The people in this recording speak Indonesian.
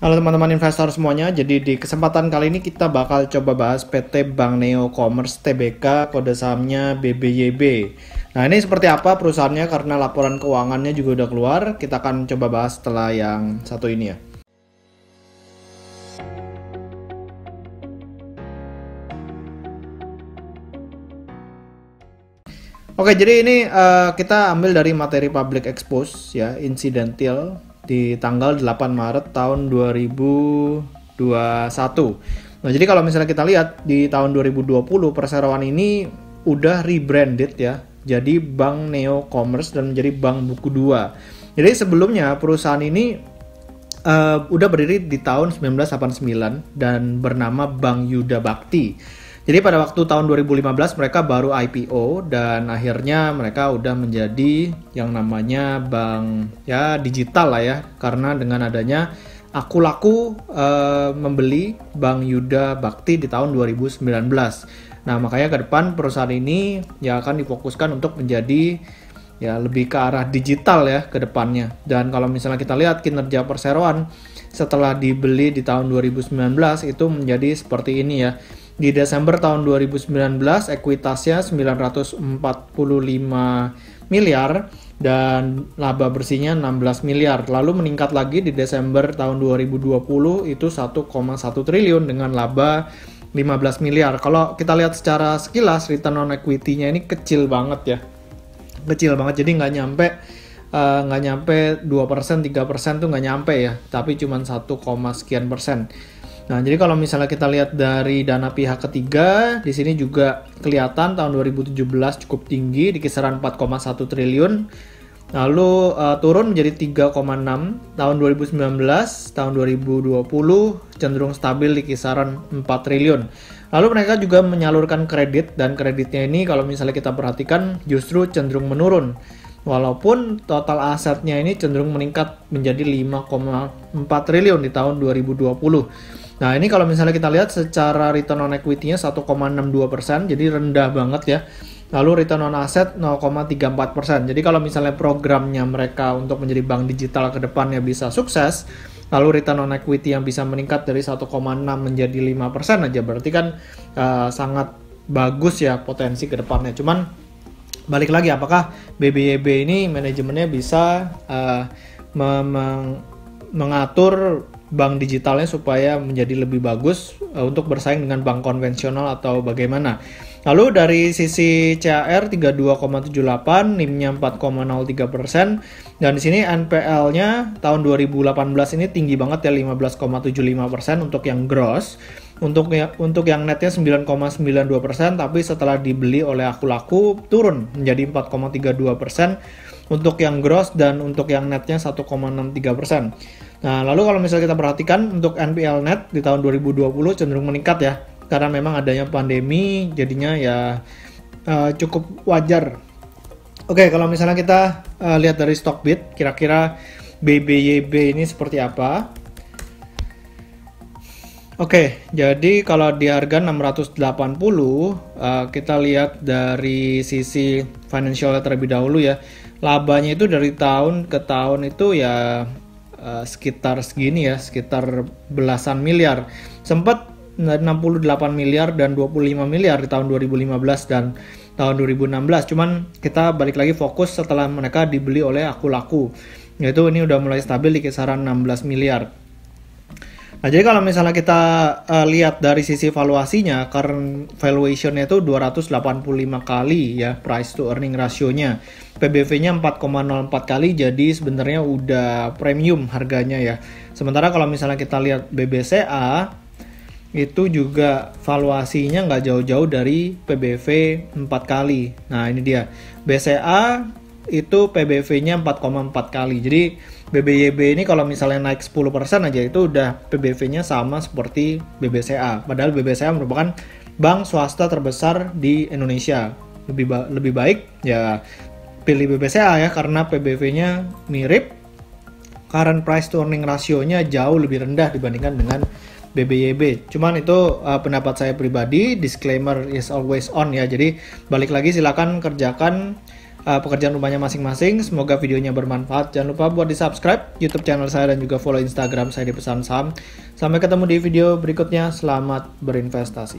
Halo teman-teman investor semuanya, jadi di kesempatan kali ini kita bakal coba bahas PT Bank Neo Commerce Tbk, kode sahamnya BBYB. Nah ini seperti apa perusahaannya karena laporan keuangannya juga udah keluar, kita akan coba bahas setelah yang satu ini ya. Oke, jadi ini kita ambil dari materi public expose ya, incidental di tanggal 8 Maret tahun 2021. Nah, jadi kalau misalnya kita lihat di tahun 2020 perseroan ini udah rebranded ya, jadi Bank Neo Commerce dan menjadi Bank Buku 2. Jadi sebelumnya perusahaan ini udah berdiri di tahun 1989 dan bernama Bank Yuda Bakti. Jadi pada waktu tahun 2015 mereka baru IPO dan akhirnya mereka udah menjadi yang namanya bank ya digital lah ya, karena dengan adanya Aku Laku membeli Bank Yuda Bakti di tahun 2019. Nah makanya ke depan perusahaan ini ya akan difokuskan untuk menjadi ya lebih ke arah digital ya ke depannya. Dan kalau misalnya kita lihat kinerja perseroan setelah dibeli di tahun 2019 itu menjadi seperti ini ya. Di Desember tahun 2019 ekuitasnya 945 miliar dan laba bersihnya 16 miliar. Lalu meningkat lagi di Desember tahun 2020 itu 1,1 triliun dengan laba 15 miliar. Kalau kita lihat secara sekilas return on equity-nya ini kecil banget ya. Kecil banget, jadi nggak nyampe 2%, 3% tuh nggak nyampe ya, tapi cuma 1, sekian persen. Nah, jadi kalau misalnya kita lihat dari dana pihak ketiga, di sini juga kelihatan tahun 2017 cukup tinggi di kisaran 4,1 triliun. Lalu turun menjadi 3,6 tahun 2019, tahun 2020 cenderung stabil di kisaran 4 triliun. Lalu mereka juga menyalurkan kredit dan kreditnya ini kalau misalnya kita perhatikan justru cenderung menurun. Walaupun total asetnya ini cenderung meningkat menjadi 5,4 triliun di tahun 2020. Nah ini kalau misalnya kita lihat secara return on equity-nya 1,62%, jadi rendah banget ya. Lalu return on asset 0,34%. Jadi kalau misalnya programnya mereka untuk menjadi bank digital ke depannya bisa sukses, lalu return on equity yang bisa meningkat dari 1,6 menjadi 5% aja, berarti kan sangat bagus ya potensi ke depannya. Cuman balik lagi, apakah BBYB ini manajemennya bisa mengatur bank digitalnya supaya menjadi lebih bagus untuk bersaing dengan bank konvensional atau bagaimana. Lalu dari sisi CAR 32,78, NIM-nya 4,03%, dan di sini NPL-nya tahun 2018 ini tinggi banget ya, 15,75% untuk yang gross. Untuk yang netnya 9,92%, tapi setelah dibeli oleh Aku Laku turun menjadi 4,32% untuk yang gross, dan untuk yang netnya 1,63%. Nah, lalu kalau misalnya kita perhatikan untuk NPL net di tahun 2020 cenderung meningkat ya, karena memang adanya pandemi, jadinya ya cukup wajar. Oke, kalau misalnya kita lihat dari Stockbit, kira-kira BBYB ini seperti apa? Oke, jadi kalau di harga 680, kita lihat dari sisi financial terlebih dahulu ya. Labanya itu dari tahun ke tahun itu ya sekitar segini ya, sekitar belasan miliar. Sempat 68 miliar dan 25 miliar di tahun 2015 dan tahun 2016. Cuman kita balik lagi fokus setelah mereka dibeli oleh Aku Laku. Yaitu ini udah mulai stabil di kisaran 16 miliar. Nah, jadi kalau misalnya kita lihat dari sisi valuasinya, current valuation-nya itu 285 kali ya price to earning ratio-nya. PBV-nya 4,04 kali, jadi sebenarnya udah premium harganya ya. Sementara kalau misalnya kita lihat BBCA, itu juga valuasinya nggak jauh-jauh dari PBV 4 kali. Nah, ini dia. BCA itu PBV-nya 4,4 kali. Jadi BBYB ini kalau misalnya naik 10% aja itu udah PBV-nya sama seperti BBCA. Padahal BBCA merupakan bank swasta terbesar di Indonesia. Lebih baik ya pilih BBCA ya, karena PBV-nya mirip, current price to earning ratio-nya jauh lebih rendah dibandingkan dengan BBYB. Cuman itu pendapat saya pribadi, disclaimer is always on ya. Jadi balik lagi silakan kerjakan pekerjaan rumahnya masing-masing. Semoga videonya bermanfaat. Jangan lupa buat di-subscribe YouTube channel saya dan juga follow Instagram saya di Pesan Saham. Sampai ketemu di video berikutnya. Selamat berinvestasi.